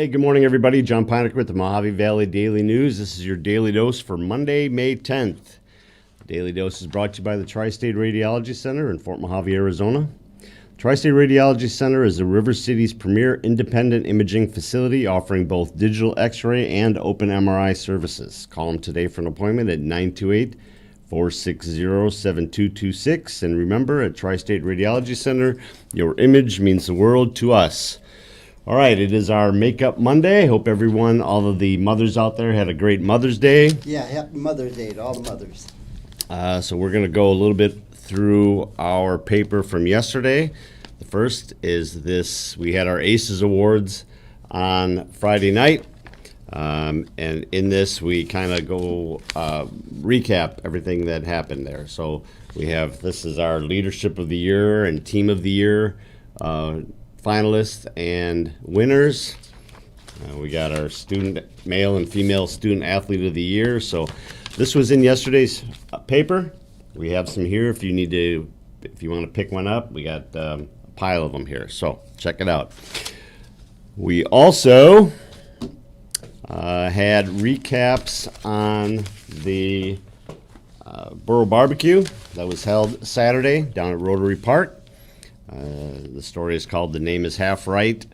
Hey, good morning, everybody. John Ponick with the Mojave Valley Daily News. This is your Daily Dose for Monday, May 10th. The Daily Dose is brought to you by the Tri-State Radiology Center in Fort Mojave, Arizona. Tri-State Radiology Center is the River City's premier independent imaging facility offering both digital x-ray and open MRI services. Call them today for an appointment at 928-460-7226. And remember, at Tri-State Radiology Center, your image means the world to us. All right, it is our Makeup Monday. Hope everyone, all of the mothers out there, had a great Mother's Day. Yeah, happy Mother's Day to all the mothers. So we're going to go a little bit through our paper from yesterday. The first is this. We had our ACES Awards on Friday night. And in this, we kind of go recap everything that happened there. So we have, this is our Leadership of the Year and Team of the Year finalists and winners. We got our male and female student athlete of the year. So this was in yesterday's paper. We have some here if you want to pick one up. We got a pile of them here. So check it out. We also had recaps on the Borough Barbecue that was held Saturday down at Rotary Park. The story is called The Name is Half Right.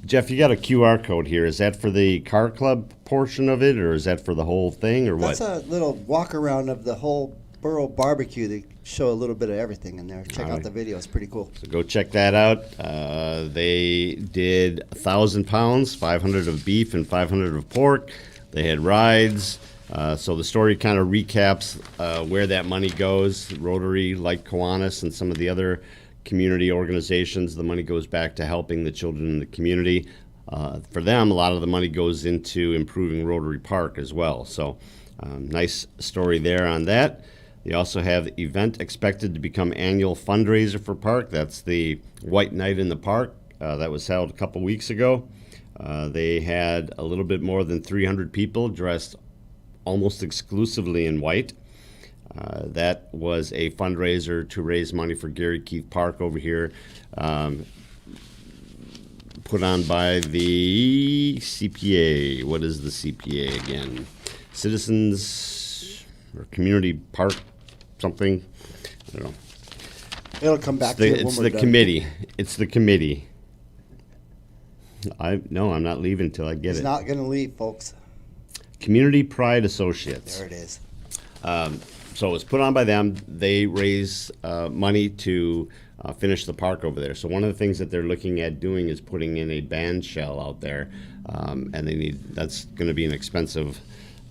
Jeff, you got a QR code here. Is that for the car club portion of it, or is that for the whole thing, or what? That's a little walk around of the whole Borough Barbecue. They show a little bit of everything in there. Check out the video. It's pretty cool. So go check that out. They did 1,000 pounds, 500 of beef and 500 of pork. They had rides. So the story kind of recaps where that money goes. Rotary, like Kiwanis, and some of the other community organizations, the money goes back to helping the children in the community. For them, a lot of the money goes into improving Rotary Park as well. So nice story there on that. They also have the event expected to become annual fundraiser for Park. That's the White Night in the Park that was held a couple weeks ago. They had a little bit more than 300 people dressed almost exclusively in white. That was a fundraiser to raise money for Gary Keith Park over here, put on by the CPA. What is the CPA again? Citizens or Community Park something? I don't know. It'll come back to it when we're done. Committee. It's the committee. No, I'm not leaving until I get it. He's not going to leave, folks. Community Pride Associates. There it is. So it was put on by them. They raise money to finish the park over there. So one of the things that they're looking at doing is putting in a band shell out there, and that's going to be an expensive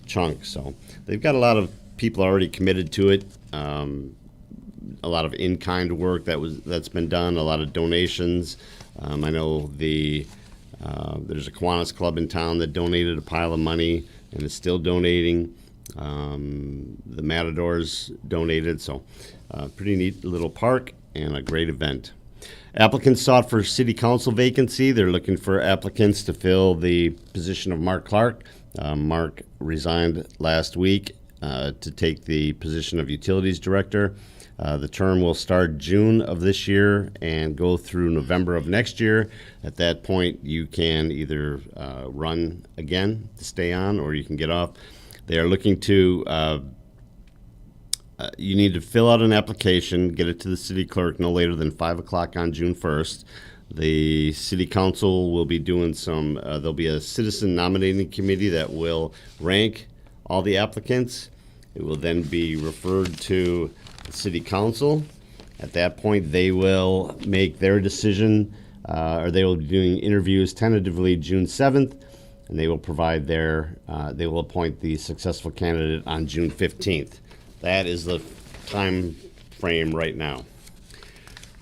chunk. So they've got a lot of people already committed to it. A lot of in-kind work that's been done. A lot of donations. I know there's a Kiwanis club in town that donated a pile of money and is still donating. The Matadors donated, so pretty neat little park and a great event. Applicants sought for city council vacancy. They're looking for applicants to fill the position of Mark Clark. Mark resigned last week to take the position of utilities director. The term will start June of this year and go through November of next year. At that point, you can either run again to stay on, or you can get off. They are looking to, you need to fill out an application, get it to the city clerk no later than 5 o'clock on June 1st. The city council will be doing there'll be a citizen nominating committee that will rank all the applicants. It will then be referred to the city council. At that point, they will make their decision, or they will be doing interviews tentatively June 7th. And they will they will appoint the successful candidate on June 15th. That is the time frame right now.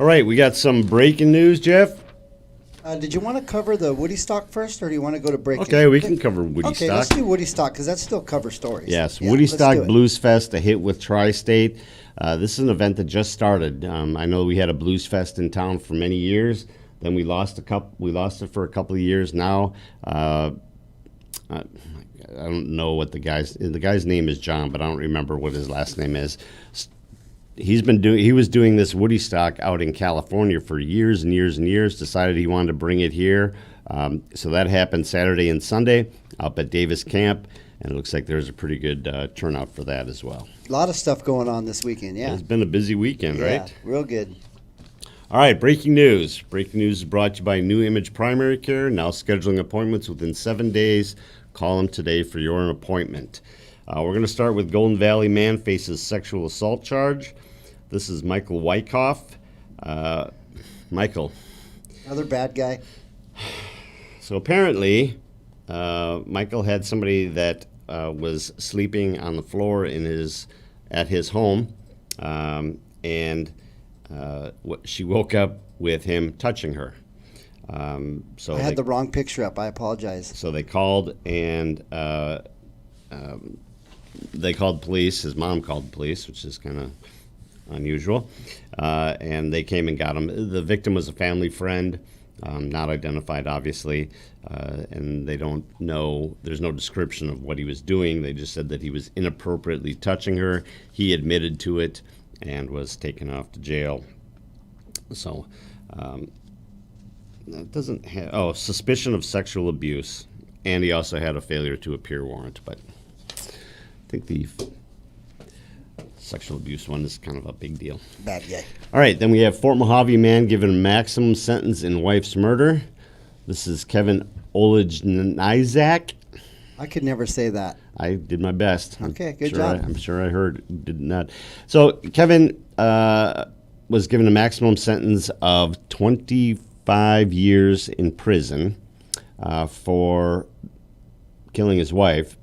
All right, we got some breaking news, Jeff. Did you want to cover the Woody Stock first, or do you want to go to breaking? Okay, we can cover Woody Stock. Okay, let's do Woody Stock, because that's still cover stories. Yes, yeah, Woody Stock Blues Fest, a hit with Tri-State. This is an event that just started. I know we had a Blues Fest in town for many years. Then we lost it for a couple of years now. I don't know what the guy's name is John, but I don't remember what his last name is. he was doing this woody stock out in California for years and years and years. Decided he wanted to bring it here, so that happened Saturday and Sunday up at Davis Camp, and it looks like there's a pretty good turnout for that as well. A lot of stuff going on this weekend. Yeah, It's been a busy weekend, yeah, right? real good. All right, breaking news. Breaking news is brought to you by New Image Primary Care. Now scheduling appointments within 7 days. Call them today for your appointment. We're going to start with Golden Valley man faces sexual assault charge. This is Michael Wyckoff. Michael. Another bad guy. So apparently, Michael had somebody that was sleeping on the floor at his home, and she woke up with him touching her. So I had the wrong picture up. I apologize. So they called, and they called police. His mom called police, which is kind of unusual. And they came and got him. The victim was a family friend, not identified, obviously. And they don't know, there's no description of what he was doing. They just said that he was inappropriately touching her. He admitted to it and was taken off to jail. So, it doesn't have, suspicion of sexual abuse. And he also had a failure to appear warrant. But I think the sexual abuse one is kind of a big deal. Bad guy. All right, then we have Fort Mojave man given a maximum sentence in wife's murder. This is Kevin Olejnizak. I could never say that. I did my best. Okay, good job. I'm sure I did not. So Kevin was given a maximum sentence of 25 years in prison for killing his wife.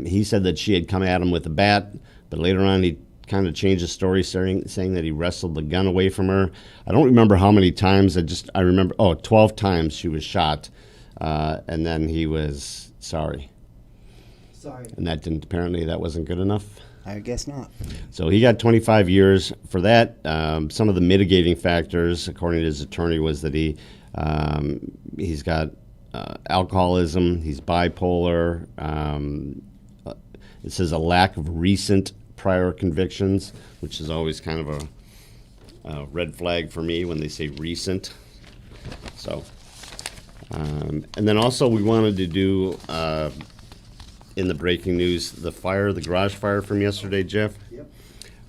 He said that she had come at him with a bat, but later on he kind of changed the story, saying that he wrestled the gun away from her. I don't remember how many times. I remember, 12 times she was shot, and then he was sorry. And apparently that wasn't good enough. I guess not. So he got 25 years for that. Some of the mitigating factors, according to his attorney, was that he's got alcoholism, he's bipolar. It says a lack of recent prior convictions, which is always kind of a red flag for me when they say recent. So, and then also we wanted to do in the breaking news the garage fire from yesterday, Jeff. Yep.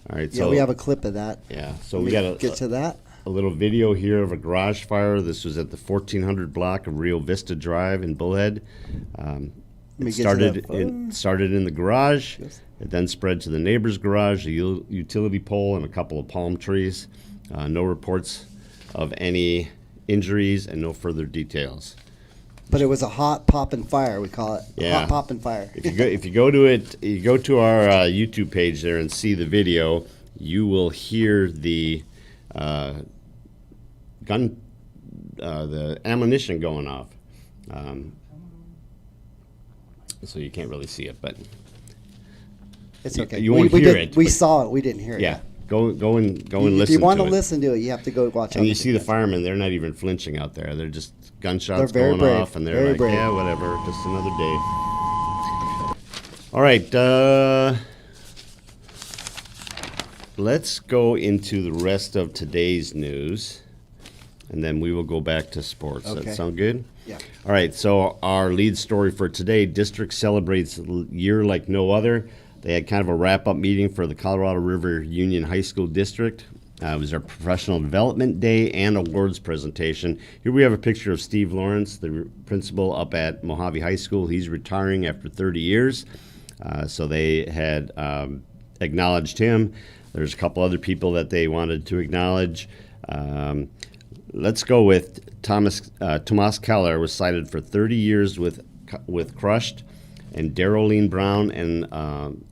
All right. Yeah, So we have a clip of that. Yeah. So we got get to that. A little video here of a garage fire. This was at the 1400 block of Rio Vista Drive in Bullhead. It started in the garage. Yes. It then spread to the neighbor's garage, a utility pole, and a couple of palm trees. No reports of any injuries and no further details. But it was a hot popping fire. We call it. Yeah. Hot popping fire. If you go to it, you go to our YouTube page there and see the video. You will hear the the ammunition going off. So you can't really see it, but It's okay. You won't hear it. We saw it. We didn't hear it. Yeah, go and listen. If you want to it. listen to it, you have to go watch. And you see the firemen; they're not even flinching out there. They're just gunshots They're very going brave. off, and they're Very like, brave. "Yeah, whatever, just another day." All right, let's go into the rest of today's news, and then we will go back to sports. Does Okay. that sound good? Yeah. All right, so our lead story for today, District celebrates year like no other. They had kind of a wrap-up meeting for the Colorado River Union High School District. It was our professional development day and awards presentation. Here we have a picture of Steve Lawrence, the principal up at Mojave High School. He's retiring after 30 years. So they had acknowledged him. There's a couple other people that they wanted to acknowledge. Let's go with Tomas Keller was cited for 30 years with Crushed, and Darylene Brown and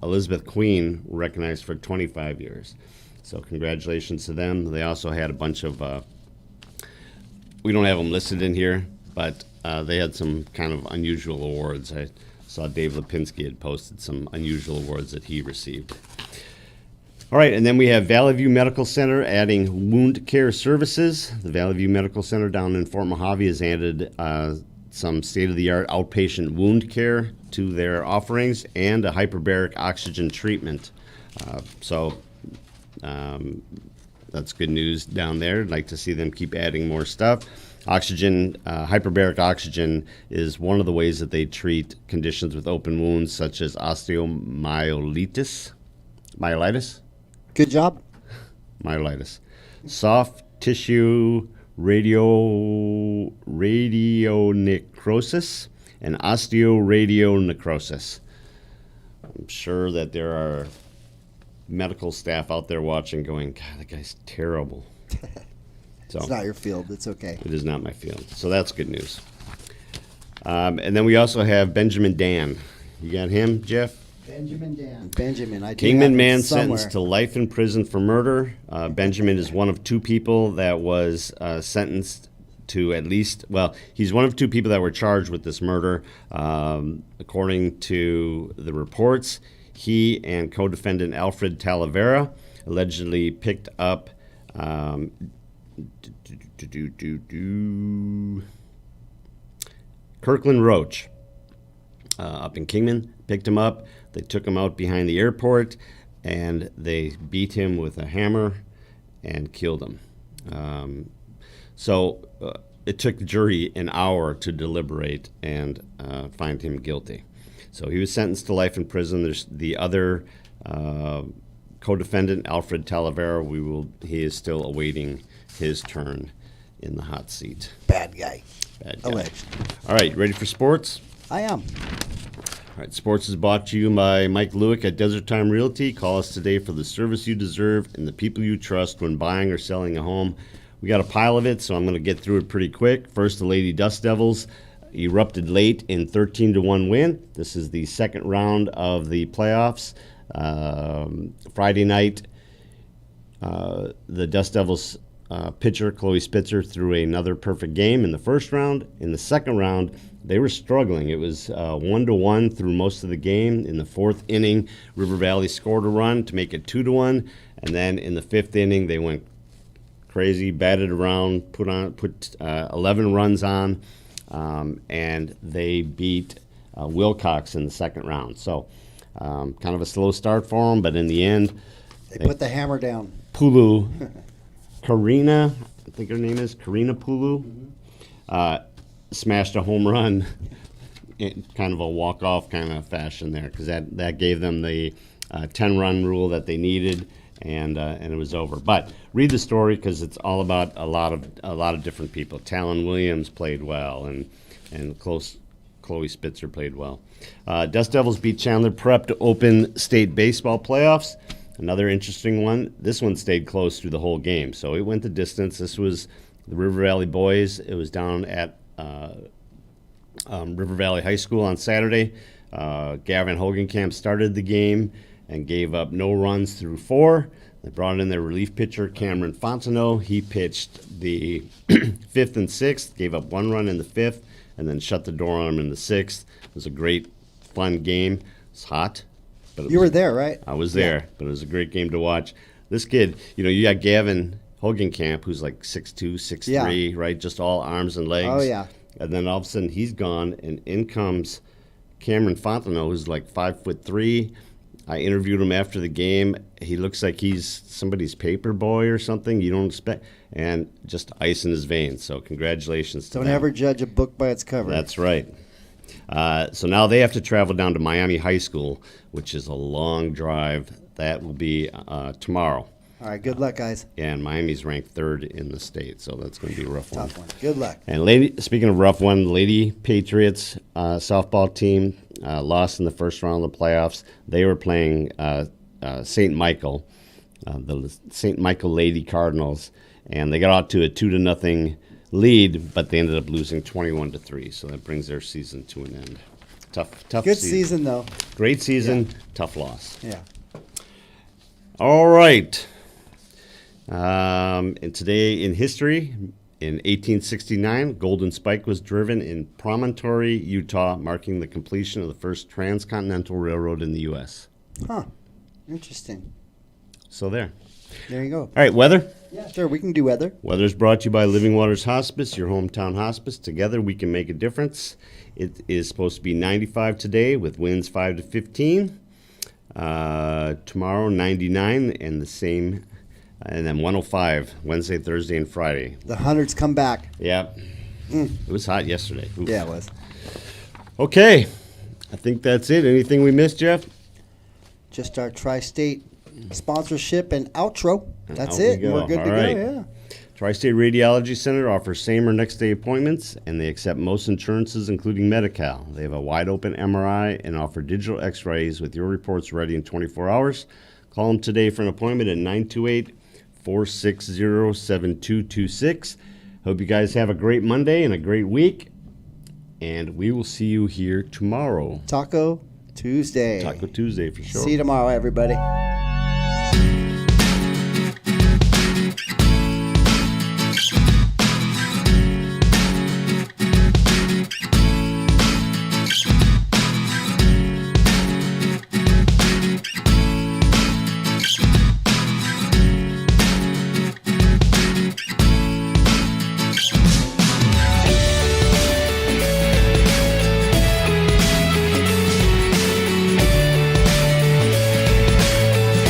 Elizabeth Queen were recognized for 25 years. So congratulations to them. They also had a bunch of, we don't have them listed in here, but they had some kind of unusual awards. I saw Dave Lipinski had posted some unusual awards that he received. All right, and then we have Valley View Medical Center adding wound care services. The Valley View Medical Center down in Fort Mojave has added some state-of-the-art outpatient wound care to their offerings and a hyperbaric oxygen treatment. So That's good news down there. I'd like to see them keep adding more stuff. Oxygen, hyperbaric oxygen is one of the ways that they treat conditions with open wounds such as osteomyelitis. Good job. Myelitis. Soft tissue radionecrosis and osteoradionecrosis. I'm sure that there are medical staff out there watching going, God, that guy's terrible. So, It's not your field. It's okay. it is not my field. So that's good news. And then we also have Benjamin Dan. You got him, Jeff? Benjamin Dan. Benjamin. I do Kingman have him man somewhere. sentenced to life in prison for murder. Benjamin is one of two people that was sentenced to at least, well, he's one of two people that were charged with this murder. According to the reports, he and co-defendant Alfred Talavera allegedly picked up Kirkland Roach up in Kingman, picked him up. They took him out behind the airport, and they beat him with a hammer and killed him. So it took the jury an hour to deliberate and find him guilty. So he was sentenced to life in prison. There's the other co-defendant, Alfred Talavera. He is still awaiting his turn in the hot seat. Bad guy. Bad guy. Alleged. All right, ready for sports? I am. All right, sports is brought to you by Mike Lewick at Desert Time Realty. Call us today for the service you deserve and the people you trust when buying or selling a home. We got a pile of it, so I'm going to get through it pretty quick. First, the Lady Dust Devils erupted late in 13-1 win. This is the second round of the playoffs. Friday night, the Dust Devils pitcher, Chloe Spitzer, threw another perfect game in the first round. In the second round, they were struggling. It was 1-1 through most of the game. In the fourth inning, River Valley scored a run to make it 2-1. And then in the fifth inning, they went crazy, batted around, put 11 runs on, and they beat Wilcox in the second round. So kind of a slow start for them, but in the end, They put the hammer down. Pulu, Karina, I think her name is Karina Pulu, smashed a home run in kind of a walk-off kind of fashion there, because that gave them the 10-run rule that they needed, and it was over. But read the story, because it's all about a lot of different people. Talon Williams played well, and Chloe Spitzer played well. Dust Devils beat Chandler Prep to open state baseball playoffs. Another interesting one. This one stayed close through the whole game, so it went the distance. This was the River Valley boys. It was down at River Valley High School on Saturday. Gavin Hogenkamp started the game and gave up no runs through 4. They brought in their relief pitcher, Cameron Fontenot. He pitched the 5th and 6th, gave up 1 run in the 5th, and then shut the door on him in the 6th. It was a great, fun game. It's hot. But You were there, right? I was there, but it was a great game to watch. This kid, you got Gavin Hogenkamp, who's like 6'2", 6'3", right? Just all arms and legs. Oh, yeah. And then all of a sudden he's gone, and in comes Cameron Fontenot, who's like 5'3". I interviewed him after the game. He looks like he's somebody's paper boy or something. You don't expect, and just ice in his veins. So congratulations to Don't them. ever judge a book by its cover. That's right. So now they have to travel down to Miami High School, which is a long drive. That will be tomorrow. All right, good luck, guys. And Miami's ranked 3rd in the state, so that's going to be a rough one. Tough one. Good luck. And speaking of rough one, Lady Patriots softball team lost in the first round of the playoffs. They were playing St. Michael, the St. Michael Lady Cardinals, and they got out to a 2-0 lead, but they ended up losing 21-3. So that brings their season to an end. Tough Good season, though. Great season, tough loss. Yeah. All right. And today in history, in 1869, Golden Spike was driven in Promontory, Utah, marking the completion of the first transcontinental railroad in the U.S. Huh. Interesting. So there. There you go. All right, weather. Yeah, sure. We can do weather. Weather's brought to you by Living Waters Hospice, your hometown hospice. Together we can make a difference. It is supposed to be 95 today with winds 5 to 15. Tomorrow 99 and the same And then 105 Wednesday, Thursday, and Friday. The hundreds come back. Yep. It was hot yesterday. Oof. Yeah, it was. Okay. I think that's it. Anything we missed, Jeff? Just our tri-state sponsorship and outro. That's Out we it. go. We're good All to right. go. Yeah. Tri-State Radiology Center offers same or next day appointments, and they accept most insurances, including Medi-Cal. They have a wide open MRI and offer digital x-rays with your reports ready in 24 hours. Call them today for an appointment at 928-460-7226. Hope you guys have a great Monday and a great week, and we will see you here tomorrow. Taco Tuesday. Taco Tuesday for sure. See you tomorrow, everybody.